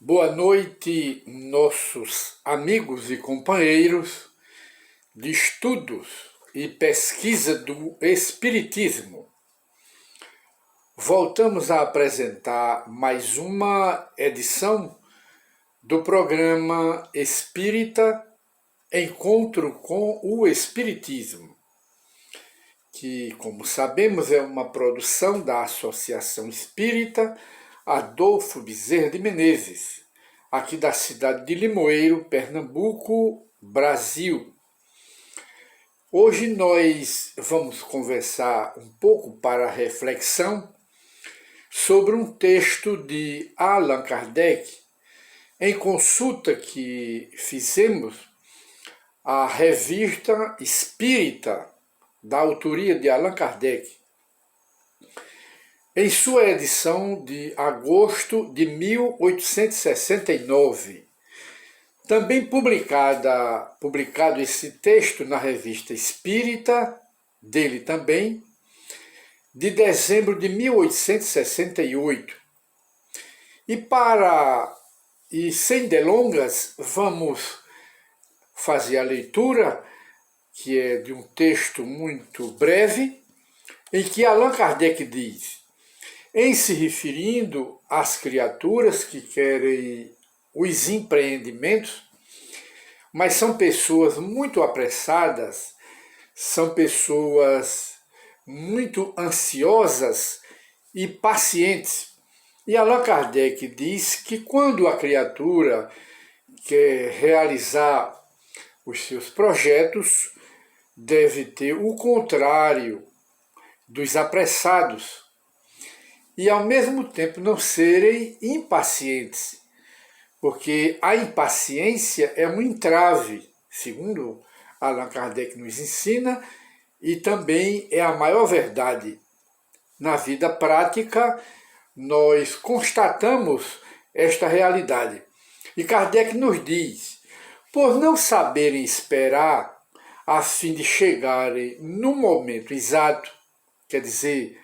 Boa noite, nossos amigos e companheiros de estudos e pesquisa do Espiritismo. Voltamos a apresentar mais uma edição do programa Espírita Encontro com o Espiritismo, que, como sabemos, é uma produção da Associação Espírita Adolfo Bezerra de Menezes, aqui da cidade de Limoeiro, Pernambuco, Brasil. Hoje nós vamos conversar um pouco para reflexão sobre um texto de Allan Kardec, em consulta que fizemos à Revista Espírita, da autoria de Allan Kardec, em sua edição de agosto de 1869. Também publicado esse texto na Revista Espírita, dele também, de dezembro de 1868. E sem delongas, vamos fazer a leitura, que é de um texto muito breve, em que Allan Kardec diz: em se referindo às criaturas que querem os empreendimentos, mas são pessoas muito apressadas, são pessoas muito ansiosas e pacientes. E Allan Kardec diz que quando a criatura quer realizar os seus projetos, deve ter o contrário dos apressados, e ao mesmo tempo não serem impacientes, porque a impaciência é um entrave, segundo Allan Kardec nos ensina, e também é a maior verdade. Na vida prática, nós constatamos esta realidade. E Kardec nos diz: por não saberem esperar a fim de chegarem no momento exato, quer dizer,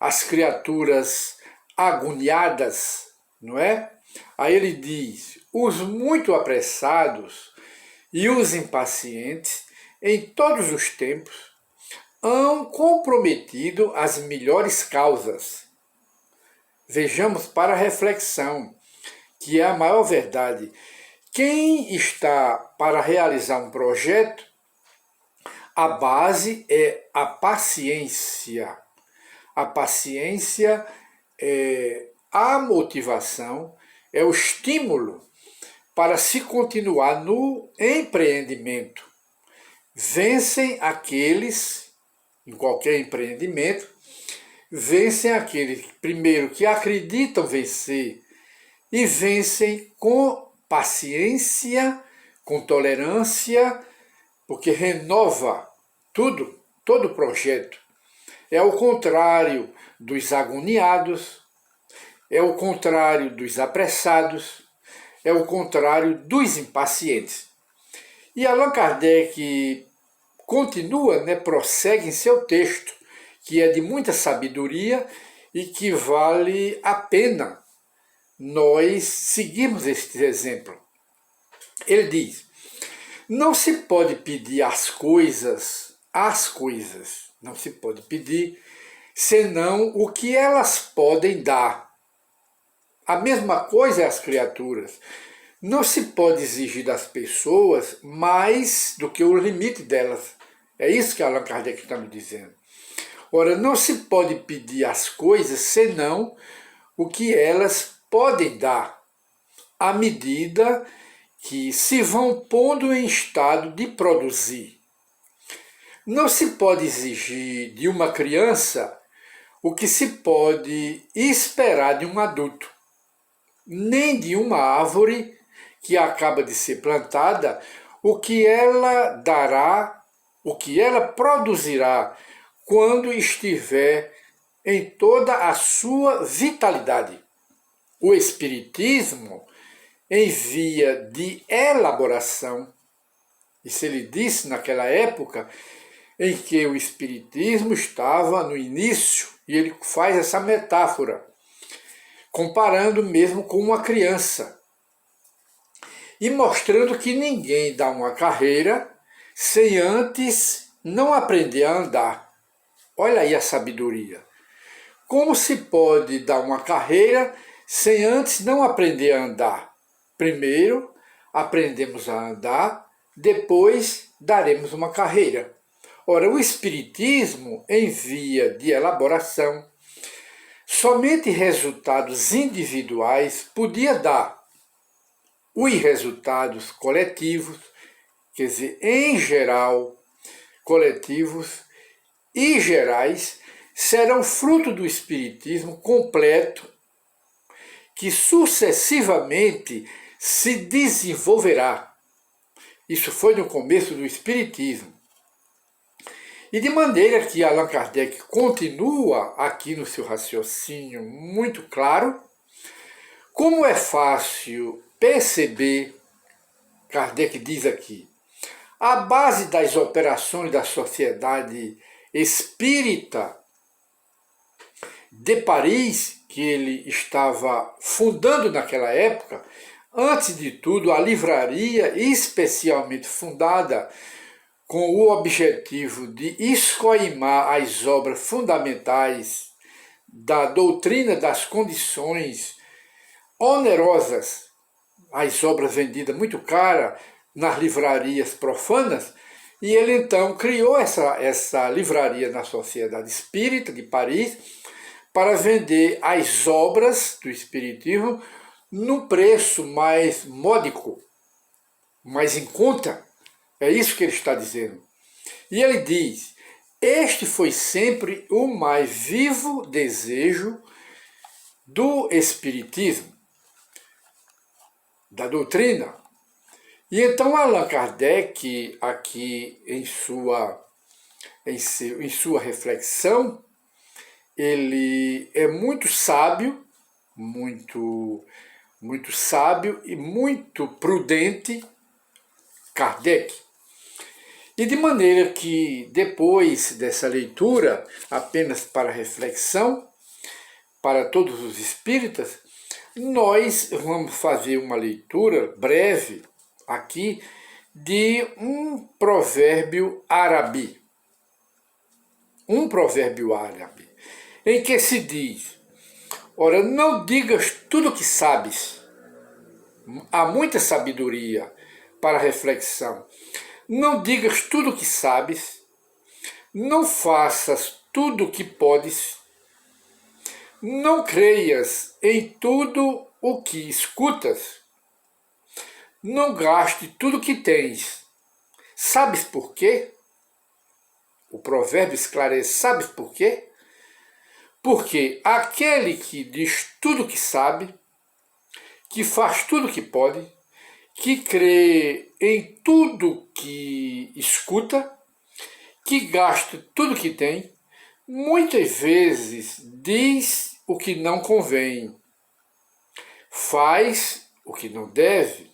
as criaturas agoniadas, não é? Aí ele diz: os muito apressados e os impacientes, em todos os tempos, hão comprometido as melhores causas. Vejamos para a reflexão, que é a maior verdade. Quem está para realizar um projeto, a base é a paciência. A paciência é a motivação, é o estímulo para se continuar no empreendimento. Vencem aqueles, em qualquer empreendimento, vencem aqueles, primeiro, que acreditam vencer, e vencem com paciência, com tolerância, porque renova tudo, todo o projeto. É o contrário dos agoniados, é o contrário dos apressados, é o contrário dos impacientes. E Allan Kardec continua, prossegue em seu texto, que é de muita sabedoria e que vale a pena nós seguirmos este exemplo. Ele diz: não se pode pedir às coisas, não se pode pedir, senão o que elas podem dar. A mesma coisa é as criaturas. Não se pode exigir das pessoas mais do que o limite delas. É isso que Allan Kardec está me dizendo. Ora, não se pode pedir às coisas senão o que elas podem dar, à medida que se vão pondo em estado de produzir. Não se pode exigir de uma criança o que se pode esperar de um adulto, nem de uma árvore que acaba de ser plantada, o que ela dará, o que ela produzirá quando estiver em toda a sua vitalidade. O Espiritismo, em via de elaboração, isso ele disse naquela época em que o Espiritismo estava no início, e ele faz essa metáfora, comparando mesmo com uma criança. e mostrando que ninguém dá uma carreira sem antes não aprender a andar. Olha aí a sabedoria. Como se pode dar uma carreira sem antes não aprender a andar? Primeiro, aprendemos a andar, depois daremos uma carreira. Ora, o Espiritismo, em via de elaboração, somente resultados individuais podia dar. Os resultados coletivos, quer dizer, em geral, coletivos e gerais, serão fruto do Espiritismo completo, que sucessivamente se desenvolverá. Isso foi no começo do Espiritismo. E de maneira que Allan Kardec continua aqui no seu raciocínio muito claro, como é fácil perceber, Kardec diz aqui, a base das operações da Sociedade Espírita de Paris, que ele estava fundando naquela época, antes de tudo, a livraria especialmente fundada com o objetivo de escoimar as obras fundamentais da doutrina das condições onerosas, as obras vendidas muito caras nas livrarias profanas, e ele então criou essa livraria na Sociedade Espírita de Paris para vender as obras do Espiritismo num preço mais módico, mais em conta. É isso que ele está dizendo. E ele diz, este foi sempre o mais vivo desejo do Espiritismo, da doutrina. E então Allan Kardec, aqui em sua reflexão, ele é muito sábio, muito sábio e muito prudente, Kardec. E de maneira que, depois dessa leitura, apenas para reflexão, para todos os espíritas, nós vamos fazer uma leitura breve aqui de um provérbio árabe. Um provérbio árabe, em que se diz, ora, não digas tudo o que sabes. Há muita sabedoria para reflexão. Não digas tudo o que sabes, não faças tudo o que podes, não creias em tudo o que escutas, não gaste tudo o que tens. Sabes por quê? O provérbio esclarece, sabes por quê? Porque aquele que diz tudo o que sabe, que faz tudo o que pode, que crê em tudo que escuta, que gasta tudo que tem, muitas vezes diz o que não convém, faz o que não deve,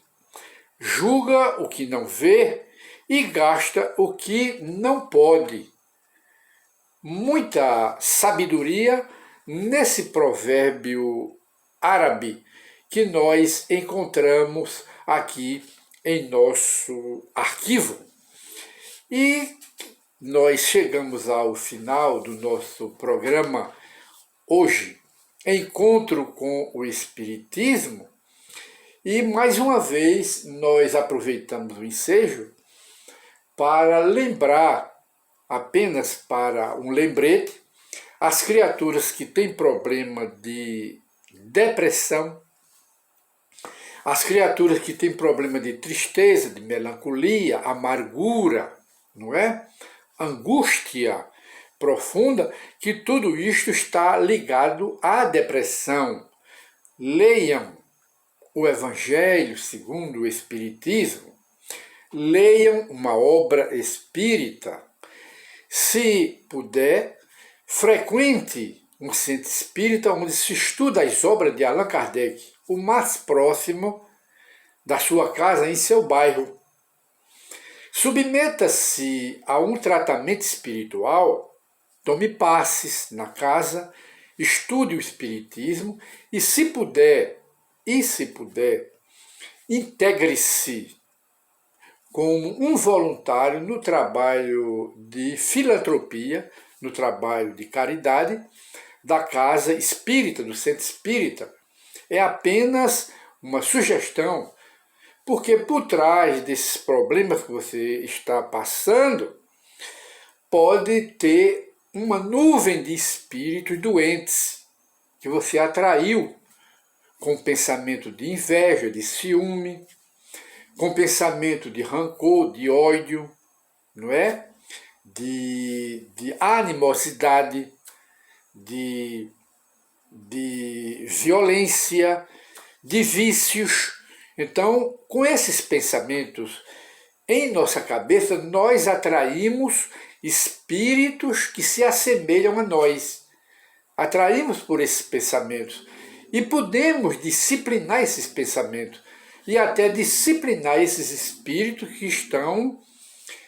julga o que não vê e gasta o que não pode. Muita sabedoria nesse provérbio árabe que nós encontramos aqui em nosso arquivo. E nós chegamos ao final do nosso programa hoje, Encontro com o Espiritismo, e mais uma vez nós aproveitamos o ensejo para lembrar, apenas para um lembrete, as criaturas que têm problema de depressão, as criaturas que têm problema de tristeza, de melancolia, amargura, não é? Angústia profunda, que tudo isto está ligado à depressão. Leiam o Evangelho segundo o Espiritismo, leiam uma obra espírita. Se puder, frequente um centro espírita onde se estuda as obras de Allan Kardec, o mais próximo da sua casa, em seu bairro. Submeta-se a um tratamento espiritual, tome passes na casa, estude o Espiritismo e, se puder, integre-se como um voluntário no trabalho de filantropia, no trabalho de caridade da Casa Espírita, do Centro Espírita. É apenas uma sugestão, porque por trás desses problemas que você está passando, pode ter uma nuvem de espíritos doentes que você atraiu com pensamento de inveja, de ciúme, com pensamento de rancor, de ódio, não é? De animosidade, de violência, de vícios. Então, com esses pensamentos em nossa cabeça, nós atraímos espíritos que se assemelham a nós. Atraímos por esses pensamentos. E podemos disciplinar esses pensamentos e até disciplinar esses espíritos que estão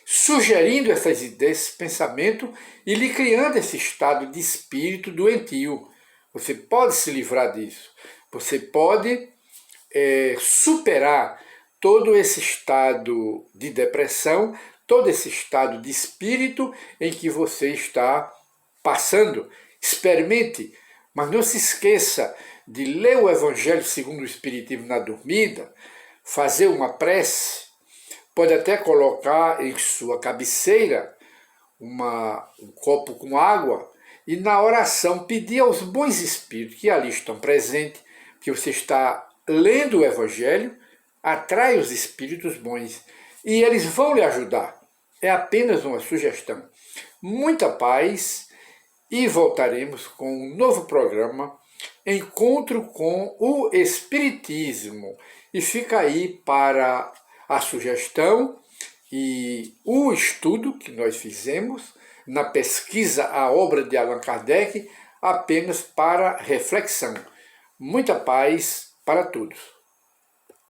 sugerindo essas ideias, esse pensamento e lhe criando esse estado de espírito doentio. Você pode se livrar disso. Você pode superar todo esse estado de depressão, todo esse estado de espírito em que você está passando. Experimente, mas não se esqueça de ler o Evangelho segundo o Espiritismo na dormida, fazer uma prece, pode até colocar em sua cabeceira um copo com água e na oração pedir aos bons espíritos que ali estão presentes, que você está lendo o Evangelho, atrai os espíritos bons e eles vão lhe ajudar. É apenas uma sugestão. Muita paz e voltaremos com um novo programa, Encontro com o Espiritismo. E fica aí para a sugestão e o estudo que nós fizemos na pesquisa A Obra de Allan Kardec, apenas para reflexão. Muita paz para todos.